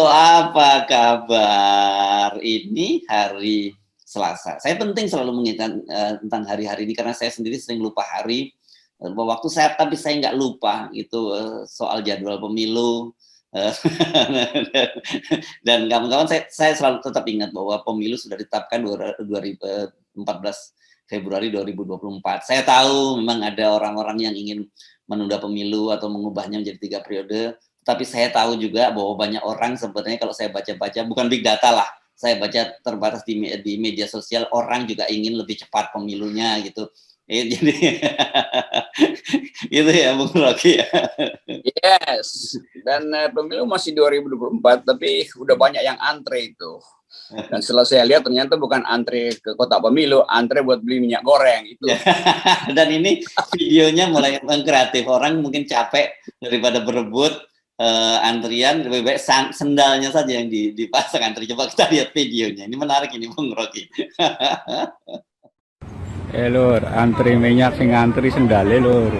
apa kabar? Ini hari Selasa. Saya penting selalu mengingatkan tentang hari-hari ini karena saya sendiri sering lupa hari, waktu saya, tapi saya nggak lupa itu soal jadwal pemilu. Dan kawan-kawan, saya selalu tetap ingat bahwa pemilu sudah ditetapkan 14 Februari 2024. Saya tahu memang ada orang-orang yang ingin menunda pemilu atau mengubahnya menjadi 3 periode. Tapi saya tahu juga bahwa banyak orang sebenarnya kalau saya baca-baca, bukan big data lah, saya baca terbatas di media sosial, orang juga ingin lebih cepat pemilunya gitu. Jadi itu ya Bung Rocky ya. Yes, dan pemilu masih 2024, tapi udah banyak yang antre itu. Dan setelah saya lihat ternyata bukan antre ke kotak pemilu, antre buat beli minyak goreng itu. Dan ini videonya mulai kreatif, orang mungkin capek daripada berebut antrian, lebih baik sendalnya saja yang dipasang antri. Coba kita lihat videonya, ini menarik ini Bung Rocky. Lur, antri minyak sing antri sendale lur.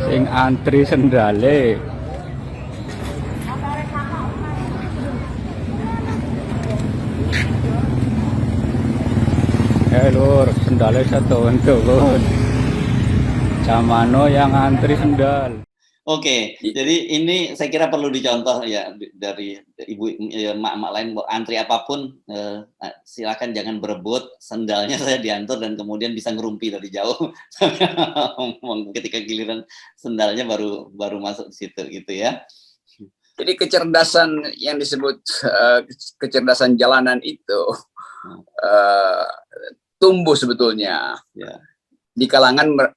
Sing antri sendale. Lur, sendalnya satu untuk lur. Camano yang antri sendal. Oke, jadi ini saya kira perlu dicontoh ya dari ibu mak-mak lain, antri apapun silakan jangan berebut, sendalnya saya diantar dan kemudian bisa ngerumpi dari jauh. Ketika giliran sendalnya baru masuk di situ gitu ya. Jadi kecerdasan yang disebut kecerdasan jalanan itu tumbuh sebetulnya di kalangan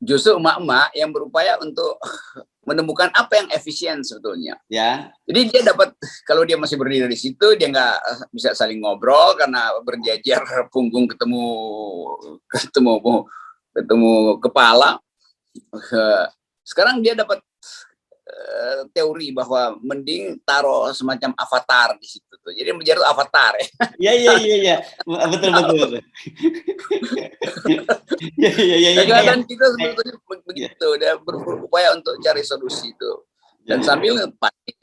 justru emak-emak yang berupaya untuk menemukan apa yang efisien sebetulnya. Ya. Jadi dia dapat, kalau dia masih berdiri di situ, dia nggak bisa saling ngobrol karena berjajar punggung ketemu kepala. Sekarang dia dapat teori bahwa mending taruh semacam avatar di situ tuh. Jadi menjadi avatar ya. Iya. Betul. Iya. Dan kita sebetulnya begitu, dia berupaya untuk cari solusi itu. Dan sambil pasti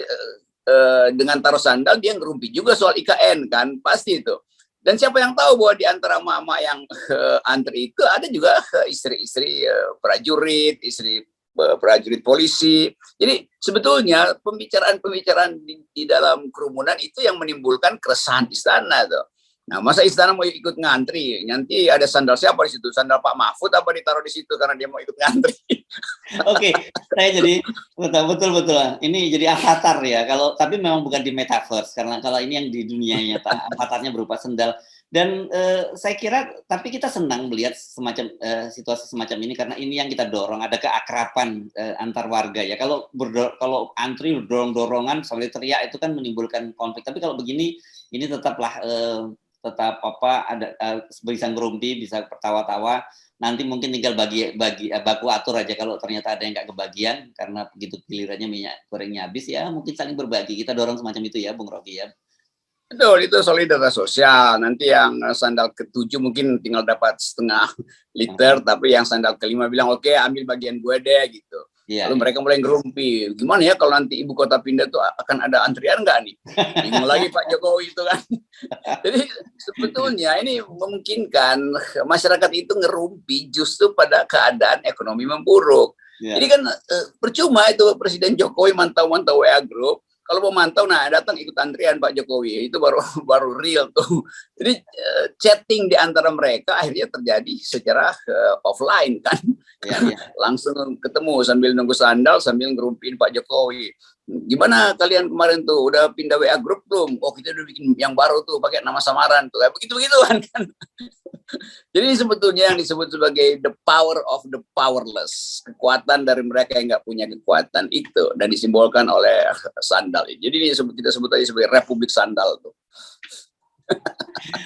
dengan taruh sandal dia ngerumpi juga soal IKN kan, pasti itu. Dan siapa yang tahu bahwa di antara mama yang antri itu ada juga istri-istri prajurit, istri prajurit polisi. Jadi sebetulnya pembicaraan di dalam kerumunan itu yang menimbulkan keresahan istana tuh. Nah, masa istana mau ikut ngantri? Nanti ada sandal siapa di situ? Sandal Pak Mahfud apa ditaruh di situ karena dia mau ikut ngantri? Oke, saya jadi betul. Ini jadi avatar ya. Tapi memang bukan di metaverse karena kalau ini yang di dunia nyata, avatarnya berupa sendal. Dan saya kira, tapi kita senang melihat semacam situasi semacam ini karena ini yang kita dorong, ada keakraban antar warga ya. Kalau antri dorong-dorongan sambil teriak itu kan menimbulkan konflik. Tapi kalau begini, ini tetap ada bisa ngerumpi, bisa tertawa-tawa. Nanti mungkin tinggal baku atur aja kalau ternyata ada yang nggak kebagian karena begitu gilirannya minyak gorengnya habis ya mungkin saling berbagi. Kita dorong semacam itu ya, Bung Rocky ya. Betul, itu solidaritas sosial. Nanti yang sandal ke-7 mungkin tinggal dapat setengah liter, tapi yang sandal ke-5 bilang, oke, ambil bagian gue deh, gitu. Lalu mereka mulai ngerumpi. Gimana ya kalau nanti ibu kota pindah tuh akan ada antrian nggak nih? Bingung lagi Pak Jokowi itu kan. Jadi sebetulnya ini memungkinkan masyarakat itu ngerumpi justru pada keadaan ekonomi memburuk. Jadi kan percuma itu Presiden Jokowi mantau-mantau WA Group. Kalau mau mantau, nah datang ikut antrian Pak Jokowi, itu baru real tuh. Jadi chatting di antara mereka akhirnya terjadi secara offline kan, langsung ketemu sambil nunggu sandal sambil ngerumpin Pak Jokowi. Gimana kalian kemarin tuh udah pindah WA Group belum? Oh kita udah bikin yang baru tuh pakai nama samaran tuh, kayak begitu-begituan kan. Jadi sebetulnya yang disebut sebagai the power of the powerless, kekuatan dari mereka yang nggak punya kekuatan itu, dan disimbolkan oleh sandal. Jadi ini kita sebut aja sebagai Republik Sandal tuh.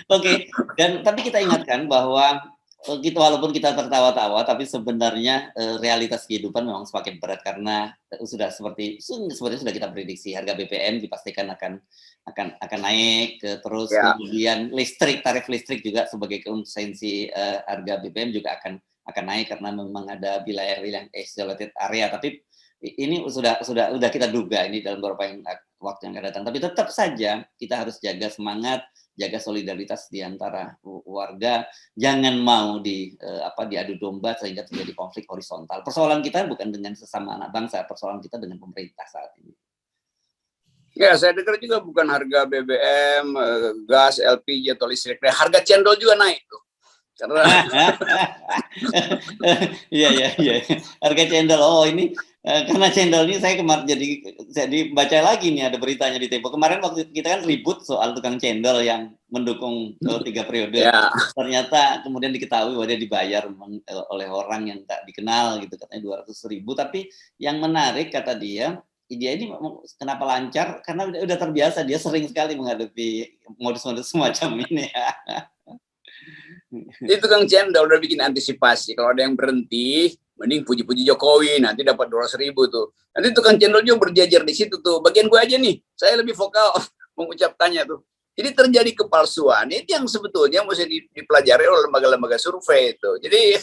Oke, dan tapi kita ingatkan bahwa kita walaupun kita tertawa-tawa, tapi sebenarnya realitas kehidupan memang semakin berat karena sudah seperti sudah kita prediksi harga BBM dipastikan akan naik, terus kemudian tarif listrik juga sebagai konsumsi harga BBM juga akan naik karena memang ada wilayah-wilayah isolated area. Tapi ini sudah kita duga ini dalam beberapa waktu yang akan datang. Tapi tetap saja kita harus jaga semangat, jaga solidaritas di antara warga, jangan mau diadu domba sehingga terjadi konflik horizontal. Persoalan kita bukan dengan sesama anak bangsa, persoalan kita dengan pemerintah saat ini. Ya, saya dengar juga bukan harga BBM, gas, LPG atau listrik, harga cendol juga naik tuh. Karena iya. Harga cendol. Oh, ini karena cendol ini saya kemarin jadi baca lagi nih ada beritanya di Tempo. Kemarin waktu kita kan ribut soal tukang cendol yang mendukung 3 periode. Ternyata kemudian diketahui bahwa dia dibayar oleh orang yang tak dikenal gitu, katanya 200.000. Tapi yang menarik kata dia ini kenapa lancar karena udah terbiasa, dia sering sekali menghadapi modus-modus semacam ini ya. Itu tukang cendol udah bikin antisipasi. Kalau ada yang berhenti, mending puji-puji Jokowi, nanti dapat 200.000 tuh. Nanti tukang cendol juga berjajar di situ tuh. Bagian gue aja nih, saya lebih vokal mengucapkannya tuh. Jadi terjadi kepalsuan. Itu yang sebetulnya mesti dipelajari oleh lembaga-lembaga survei itu. Jadi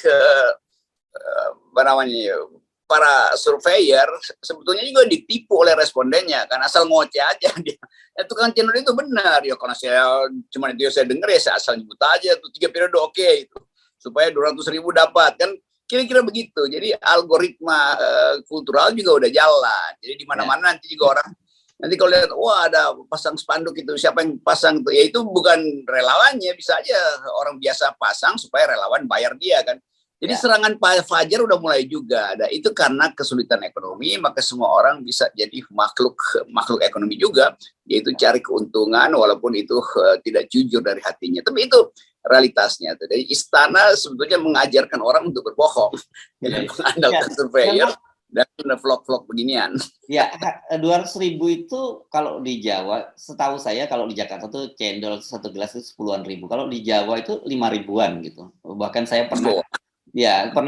para surveyor sebetulnya juga ditipu oleh respondennya kan, asal ngoceh aja dia. Tukang cendol itu benar ya, karena saya dengar ya saya asal nyebut aja tuh 3 periode oke itu supaya 200.000 dapat kan, kira-kira begitu. Jadi algoritma kultural juga udah jalan. Jadi di mana-mana nanti juga orang nanti kalau lihat wah ada pasang spanduk itu, siapa yang pasang itu, ya itu bukan relawannya, bisa aja orang biasa pasang supaya relawan bayar dia kan. Jadi serangan Fajar udah mulai juga. Ada itu karena kesulitan ekonomi, maka semua orang bisa jadi makhluk ekonomi juga, yaitu cari keuntungan walaupun itu tidak jujur dari hatinya. Tapi itu realitasnya. Jadi istana sebetulnya mengajarkan orang untuk berbohong dengan mengandalkan surveyor dan vlog-vlog beginian. Ya, 200.000 itu kalau di Jawa, setahu saya kalau di Jakarta tuh cendol satu gelas itu 10-an ribu. Kalau di Jawa itu 5.000-an gitu. Bahkan saya pernah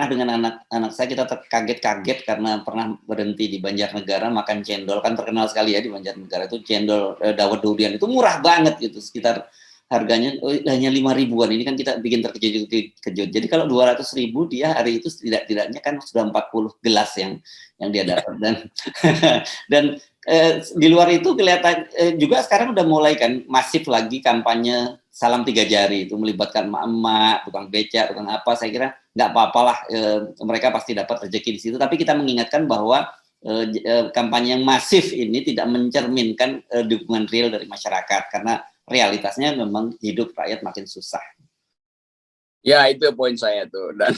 dengan anak saya, kita kaget-kaget karena pernah berhenti di Banjarnegara makan cendol, kan terkenal sekali ya di Banjarnegara itu cendol dawet durian itu murah banget gitu, sekitar harganya hanya 5.000-an. Ini kan kita bikin terkejut. Jadi kalau 200.000 dia hari itu tidaknya kan sudah 40 gelas yang dia dapat dan di luar itu kelihatan juga sekarang udah mulai kan masif lagi kampanye salam 3 jari itu, melibatkan emak-emak, tukang becak, tukang apa. Saya kira nggak apa-apalah, mereka pasti dapat rezeki di situ. Tapi kita mengingatkan bahwa kampanye yang masif ini tidak mencerminkan dukungan real dari masyarakat, karena realitasnya memang hidup rakyat makin susah. Ya, itu poin saya tuh. Dan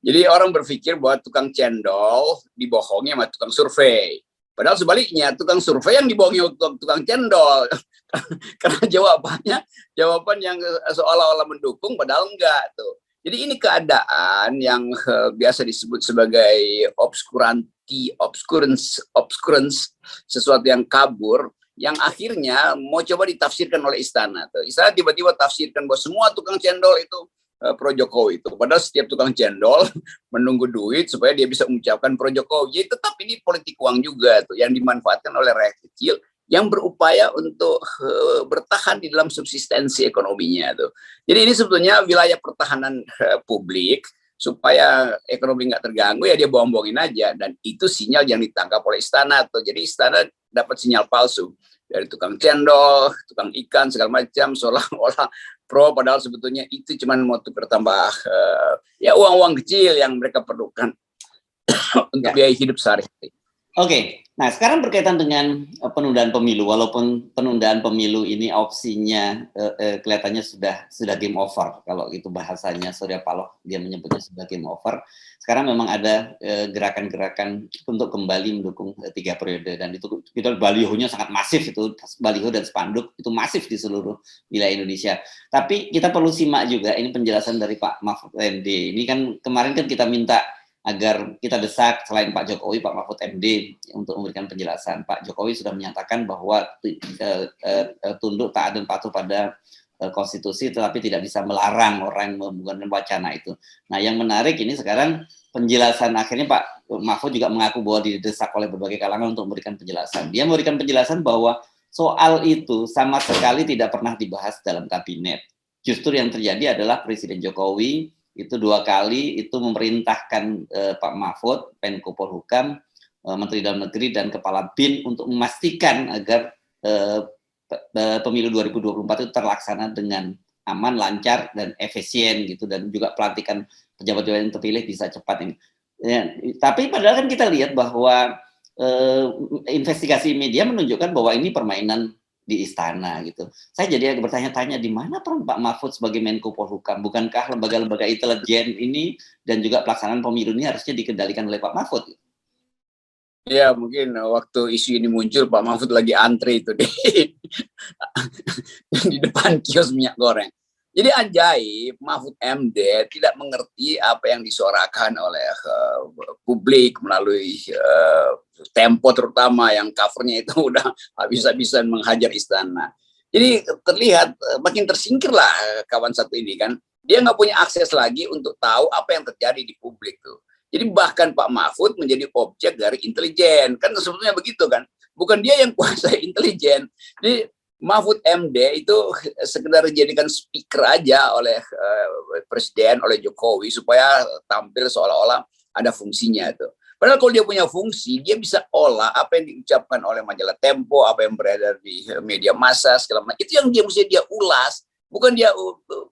jadi orang berpikir bahwa tukang cendol dibohongi sama tukang survei. Padahal sebaliknya, tukang survei yang dibohongi tukang cendol. Karena jawaban yang seolah-olah mendukung padahal enggak tuh. Jadi ini keadaan yang biasa disebut sebagai obscurance, sesuatu yang kabur, yang akhirnya mau coba ditafsirkan oleh istana tuh. Istana tiba-tiba tafsirkan bahwa semua tukang cendol itu pro Jokowi itu. Padahal setiap tukang cendol menunggu duit supaya dia bisa mengucapkan pro Jokowi. Jadi tetap ini politik uang juga tuh yang dimanfaatkan oleh rakyat kecil yang berupaya untuk bertahan di dalam subsistensi ekonominya tuh. Jadi ini sebetulnya wilayah pertahanan publik supaya ekonomi nggak terganggu, ya dia bohong-bohongin aja, dan itu sinyal yang ditangkap oleh istana tuh. Jadi istana dapat sinyal palsu dari tukang cendol, tukang ikan segala macam, seolah-olah pro, padahal sebetulnya itu cuma mau tukar tambah ya uang-uang kecil yang mereka perlukan untuk biaya hidup sehari-hari. Oke, nah sekarang berkaitan dengan penundaan pemilu, walaupun penundaan pemilu ini opsinya kelihatannya sudah game over, kalau itu bahasanya Surya Paloh, dia menyebutnya sudah game over. Sekarang memang ada gerakan-gerakan untuk kembali mendukung 3 periode, dan itu kita balihonya sangat masif, itu baliho dan spanduk itu masif di seluruh wilayah Indonesia. Tapi kita perlu simak juga ini penjelasan dari Pak Mahfud MD. Ini kan kemarin kan kita minta agar kita desak selain Pak Jokowi, Pak Mahfud MD untuk memberikan penjelasan. Pak Jokowi sudah menyatakan bahwa tunduk, taat dan patuh pada konstitusi, tetapi tidak bisa melarang orang yang menggunakan wacana itu. Nah, yang menarik ini sekarang penjelasan akhirnya Pak Mahfud juga mengaku bahwa didesak oleh berbagai kalangan untuk memberikan penjelasan. Dia memberikan penjelasan bahwa soal itu sama sekali tidak pernah dibahas dalam kabinet. Justru yang terjadi adalah Presiden Jokowi itu 2 kali itu memerintahkan Pak Mahfud, Menko Polhukam, Menteri Dalam Negeri dan Kepala BIN untuk memastikan agar pemilu 2024 itu terlaksana dengan aman, lancar dan efisien gitu, dan juga pelantikan pejabat-pejabat yang terpilih bisa cepat ini. Ya, tapi padahal kan kita lihat bahwa investigasi media menunjukkan bahwa ini permainan di istana gitu. Saya jadi bertanya-tanya di mana peran Pak Mahfud sebagai Menko Polhukam? Bukankah lembaga-lembaga intelijen ini dan juga pelaksanaan pemilu ini harusnya dikendalikan oleh Pak Mahfud? Ya, mungkin waktu isu ini muncul Pak Mahfud lagi antri itu di depan kios minyak goreng. Jadi ajaib, Mahfud MD tidak mengerti apa yang disuarakan oleh publik melalui Tempo terutama yang covernya itu udah habis-habisan menghajar istana. Jadi terlihat makin tersingkirlah kawan satu ini kan. Dia nggak punya akses lagi untuk tahu apa yang terjadi di publik tuh. Jadi bahkan Pak Mahfud menjadi objek dari intelijen. Kan sebetulnya begitu kan. Bukan dia yang kuasai intelijen. Jadi Mahfud MD itu sekedar dijadikan speaker aja oleh Presiden, oleh Jokowi supaya tampil seolah-olah ada fungsinya itu. Padahal kalau dia punya fungsi, dia bisa olah apa yang diucapkan oleh majalah Tempo, apa yang beredar di media massa, segala macam. Itu yang dia mesti dia ulas. Bukan dia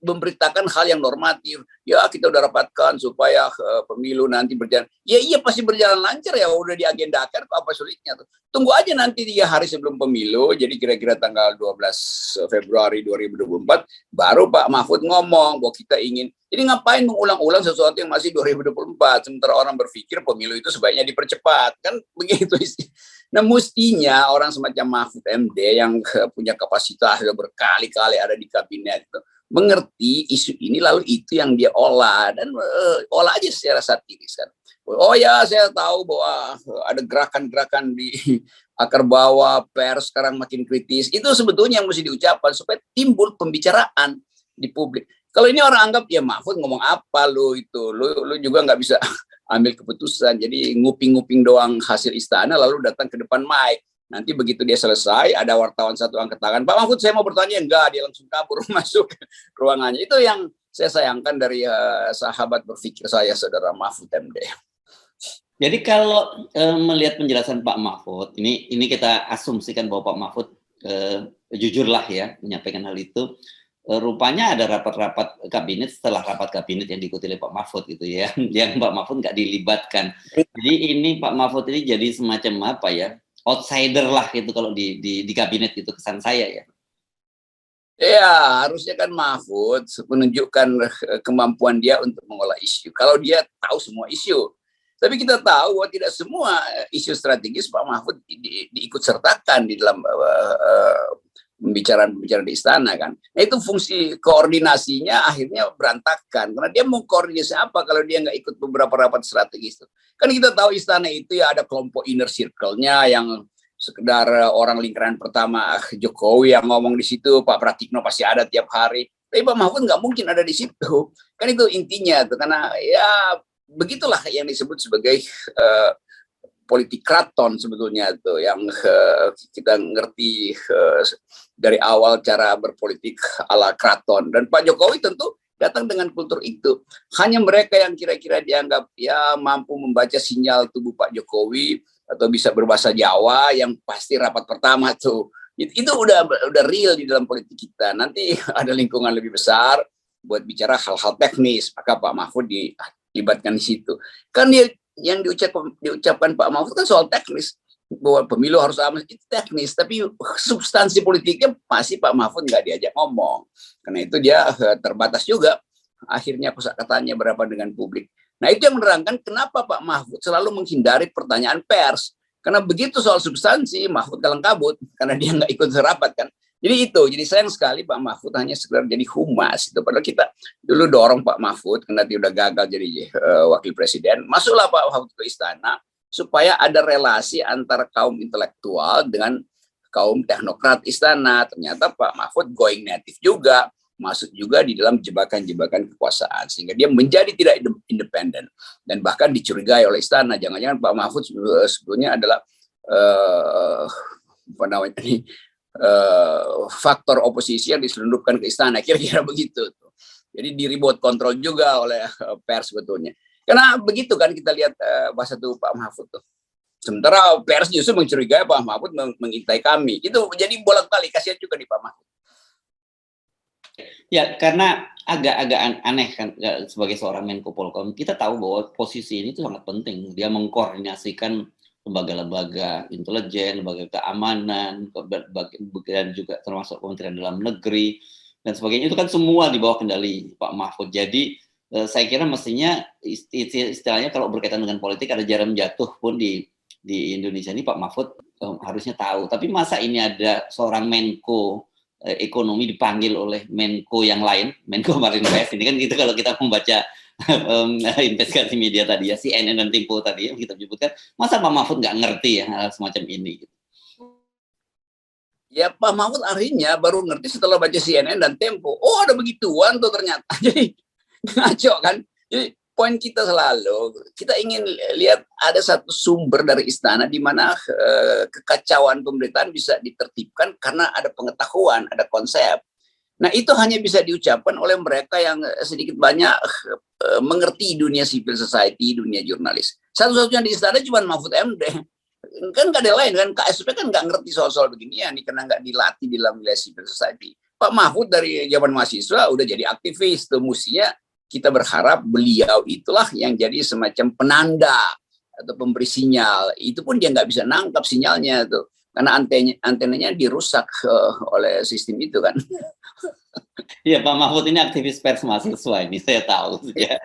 memberitakan hal yang normatif. Ya kita udah rapatkan supaya pemilu nanti berjalan. Ya iya pasti berjalan lancar ya, udah diagendakan, kok apa sulitnya tuh. Tunggu aja nanti 3 hari sebelum pemilu, jadi kira-kira tanggal 12 Februari 2024, baru Pak Mahfud ngomong bahwa kita ingin. Jadi ngapain mengulang-ulang sesuatu yang masih 2024, sementara orang berpikir pemilu itu sebaiknya dipercepat. Kan begitu. Nah mestinya orang semacam Mahfud MD yang punya kapasitas sudah berkali-kali ada di kabinet itu mengerti isu ini, lalu itu yang dia olah dan olah aja secara satiris kan. Oh ya saya tahu bahwa ada gerakan-gerakan di akar bawah, pers sekarang makin kritis. Itu sebetulnya yang mesti diucapkan supaya timbul pembicaraan di publik. Kalau ini orang anggap ya Mahfud ngomong apa lu itu, lu juga nggak bisa ambil keputusan. Jadi nguping-nguping doang hasil istana lalu datang ke depan mic. Nanti begitu dia selesai ada wartawan satu angkat tangan, Pak Mahfud saya mau bertanya, enggak, dia langsung kabur masuk ruangannya. Itu yang saya sayangkan dari sahabat berpikir saya, saudara Mahfud MD. Jadi kalau melihat penjelasan Pak Mahfud, ini kita asumsikan bahwa Pak Mahfud jujurlah ya menyampaikan hal itu. Rupanya ada rapat-rapat kabinet setelah rapat kabinet yang diikuti oleh Pak Mahfud gitu ya, yang Pak Mahfud nggak dilibatkan. Jadi ini Pak Mahfud ini jadi semacam apa ya, outsider lah gitu kalau di kabinet itu kesan saya ya. Ya harusnya kan Mahfud menunjukkan kemampuan dia untuk mengolah isu. Kalau dia tahu semua isu, tapi kita tahu bahwa tidak semua isu strategis Pak Mahfud diikut sertakan di dalam pembicaraan di istana kan. Nah itu fungsi koordinasinya akhirnya berantakan karena dia mau koordinasi apa kalau dia nggak ikut beberapa rapat strategis itu. Kan kita tahu istana itu ya ada kelompok inner circle-nya yang sekedar orang lingkaran pertama Jokowi yang ngomong di situ, Pak Pratikno pasti ada tiap hari. Tapi Pak Mahfud nggak mungkin ada di situ. Kan itu intinya tuh, karena ya begitulah yang disebut sebagai politik kraton sebetulnya tuh yang kita ngerti dari awal cara berpolitik ala kraton, dan Pak Jokowi tentu datang dengan kultur itu. Hanya mereka yang kira-kira dianggap ya mampu membaca sinyal tubuh Pak Jokowi atau bisa berbahasa Jawa yang pasti rapat pertama tuh. Itu udah real di dalam politik kita. Nanti ada lingkungan lebih besar buat bicara hal-hal teknis, maka Pak Mahfud dilibatkan di situ. Kan dia yang diucapkan Pak Mahfud kan soal teknis, bahwa pemilu harus aman, itu teknis, tapi substansi politiknya masih Pak Mahfud nggak diajak ngomong. Karena itu dia terbatas juga akhirnya kosakatanya berapa dengan publik. Nah itu yang menerangkan kenapa Pak Mahfud selalu menghindari pertanyaan pers, karena begitu soal substansi Mahfud kalang kabut karena dia nggak ikut serapat kan. Jadi sayang sekali Pak Mahfud hanya sekedar jadi humas itu. Padahal kita dulu dorong Pak Mahfud karena dia udah gagal jadi wakil presiden. Masuklah Pak Mahfud ke istana supaya ada relasi antara kaum intelektual dengan kaum teknokrat istana. Ternyata Pak Mahfud going native juga. masuk juga di dalam jebakan-jebakan kekuasaan sehingga dia menjadi tidak independen dan bahkan dicurigai oleh istana. Jangan-jangan Pak Mahfud sebetulnya adalah apa namanya ini faktor oposisi yang diselundupkan ke istana, kira-kira begitu. Jadi di remote control juga oleh pers sebetulnya. Karena begitu kan kita lihat bahasa tuh Pak Mahfud tuh. Sementara pers justru mencurigai Pak Mahfud mengintai kami. Itu jadi bolak-balik, kasihan juga di Pak Mahfud. Ya, karena agak-agak aneh kan sebagai seorang Menko Polhukam, kita tahu bahwa posisi ini itu sangat penting. Dia mengkoordinasikan lembaga-lembaga intelijen, lembaga keamanan, dan juga termasuk Kementerian Dalam Negeri dan sebagainya. Itu kan semua di bawah kendali Pak Mahfud. Jadi saya kira mestinya istilahnya kalau berkaitan dengan politik ada jarum jatuh pun di Indonesia ini Pak Mahfud harusnya tahu. Tapi masa ini ada seorang Menko ekonomi dipanggil oleh Menko yang lain, Menko Marinvest, ini kan gitu kalau kita membaca investigasi media tadi ya, CNN dan Tempo tadi yang kita sebutkan, masa Pak Mahfud nggak ngerti ya hal semacam ini? Ya Pak Mahfud akhirnya baru ngerti setelah baca CNN dan Tempo, oh ada begituan tuh ternyata, jadi ngaco kan. Jadi poin kita selalu, kita ingin lihat ada satu sumber dari istana di mana kekacauan pemerintahan bisa ditertibkan karena ada pengetahuan, ada konsep. Nah itu hanya bisa diucapkan oleh mereka yang sedikit banyak mengerti dunia civil society, dunia jurnalis. Satu-satunya di istana cuma Mahfud MD. Kan nggak ada lain kan, KSP kan nggak ngerti soal-soal beginian, karena nggak dilatih di dalam wilayah civil society. Pak Mahfud dari zaman mahasiswa udah jadi aktivis, tuh mestinya kita berharap beliau itulah yang jadi semacam penanda atau pemberi sinyal. Itu pun dia nggak bisa nangkap sinyalnya tuh, karena antenanya dirusak oleh sistem itu kan. Iya, Pak Mahfud ini aktivis pers mahasiswa ini, saya tahu ya,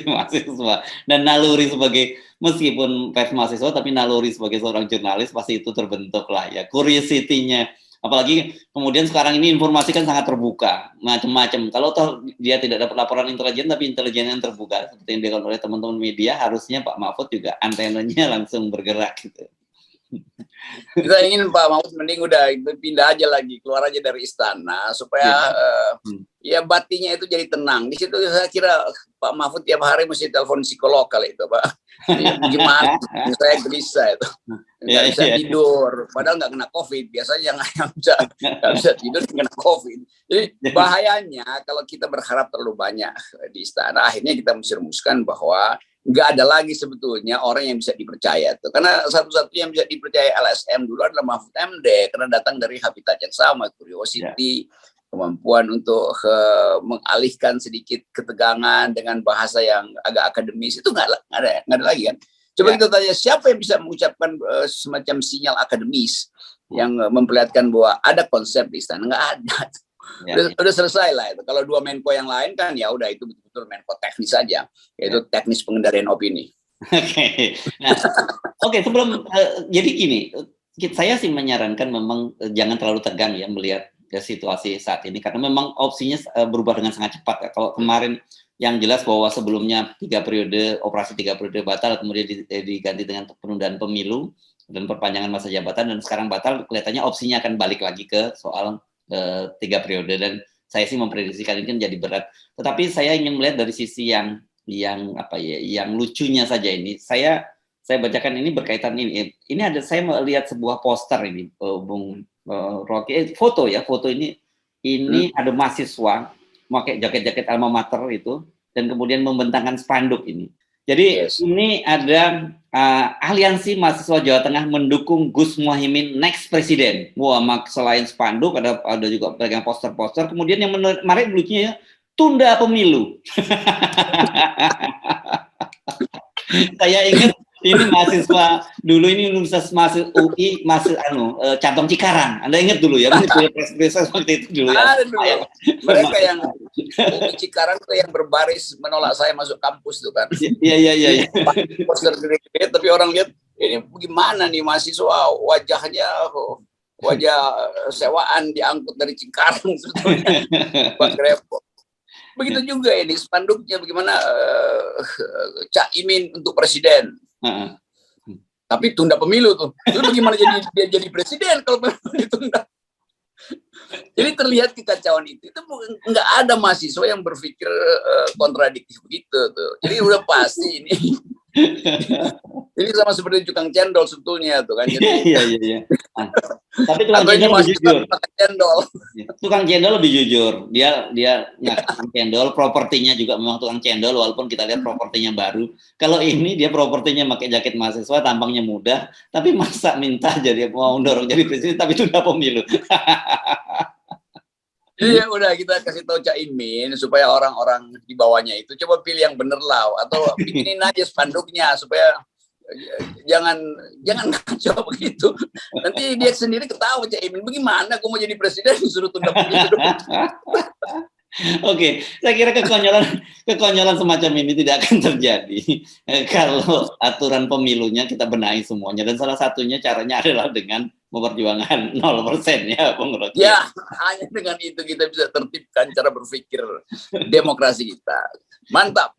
mahasiswa. Dan naluri sebagai, meskipun pers mahasiswa, tapi naluri sebagai seorang jurnalis pasti itu terbentuk lah ya, curiosity-nya. Apalagi kemudian sekarang ini informasi kan sangat terbuka, macam-macam. Kalau toh dia tidak dapat laporan intelijen, tapi intelijen yang terbuka, seperti yang dilakukan oleh teman-teman media, harusnya Pak Mahfud juga antenanya langsung bergerak gitu. Kita ingin Pak Mahfud mending udah pindah aja lagi, keluar aja dari istana supaya ya batinnya itu jadi tenang. Di situ saya kira Pak Mahfud tiap hari mesti telepon psikolog kali itu Pak. Gimana? Saya gelisah itu. Nggak bisa tidur, padahal nggak kena COVID. Biasanya yang nggak bisa tidur kena COVID. Jadi bahayanya kalau kita berharap terlalu banyak di istana, akhirnya kita mesti rumuskan bahwa nggak ada lagi sebetulnya orang yang bisa dipercaya tuh, karena satu-satunya yang bisa dipercaya LSM dulu adalah Mahfud MD karena datang dari habitat yang sama, curiosity, kemampuan untuk mengalihkan sedikit ketegangan dengan bahasa yang agak akademis, itu nggak ada lagi kan. Coba kita tanya siapa yang bisa mengucapkan semacam sinyal akademis yang memperlihatkan bahwa ada konsep di istana, nggak ada. Udah selesai lah itu. Kalau dua Menko yang lain kan ya udah itu betul-betul Menko teknis saja, yaitu teknis pengendalian opini. Oke, sebelum jadi gini, saya sih menyarankan memang jangan terlalu tegang ya melihat situasi saat ini, karena memang opsinya berubah dengan sangat cepat ya. Kalau kemarin yang jelas bahwa sebelumnya 3 periode, operasi 3 periode batal, kemudian diganti dengan penundaan pemilu dan perpanjangan masa jabatan, dan sekarang batal, kelihatannya opsinya akan balik lagi ke soal 3 periode, dan saya sih memprediksikan ini kan jadi berat. Tetapi saya ingin melihat dari sisi yang apa ya, yang lucunya saja ini. Saya bacakan ini berkaitan ini. Ini ada, saya melihat sebuah poster ini, Bung Rocky, foto ini ada mahasiswa pakai jaket-jaket alma mater itu, dan kemudian membentangkan spanduk ini. Jadi ini ada aliansi mahasiswa Jawa Tengah mendukung Gus Muhaimin next presiden. Wah, selain spanduk ada juga pegang poster-poster. Kemudian yang menarik lucunya, tunda pemilu. Saya ingat ini mahasiswa dulu ini Universitas UI Cabang Cikarang. Anda ingat dulu ya, proses waktu itu dulu ya. Mereka yang UI Cikarang tuh yang berbaris menolak saya masuk kampus tuh kan. Iya. Poster gede-gede, tapi orang lihat ini gimana nih mahasiswa wajahnya wajah sewaan diangkut dari Cikarang sebetulnya. Pak Grepo. Begitu juga ini spanduknya bagaimana Cak Imin untuk presiden. Tapi tunda pemilu tuh. Itu bagaimana dia jadi presiden kalau ditunda? Jadi terlihat kekacauan itu nggak ada mahasiswa yang berpikir kontradiktif begitu tuh. Jadi udah pasti ini. Ini sama seperti tukang cendol sebetulnya tuh kan. Iya. Tapi tukang cendol lebih jujur. Tukang cendol lebih jujur. Dia tukang cendol, propertinya juga memang tukang cendol walaupun kita lihat propertinya baru. Kalau ini dia propertinya pakai jaket mahasiswa, tampangnya muda, tapi masa minta jadi mau dorong jadi presiden tapi tunda pemilu. Iya udah kita kasih tahu Cak Imin supaya orang-orang di bawahnya itu coba pilih yang bener lah atau bikinin aja spanduknya supaya jangan kacau begitu. Nanti dia sendiri ketawa Cak Imin, bagaimana aku mau jadi presiden disuruh tunda pemilu. Oke, saya kira kekonyolan semacam ini tidak akan terjadi kalau aturan pemilunya kita benahi semuanya, dan salah satunya caranya adalah dengan memperjuangkan 0% ya, Bung Rocky. Ya, hanya dengan itu kita bisa tertibkan cara berpikir demokrasi kita. Mantap.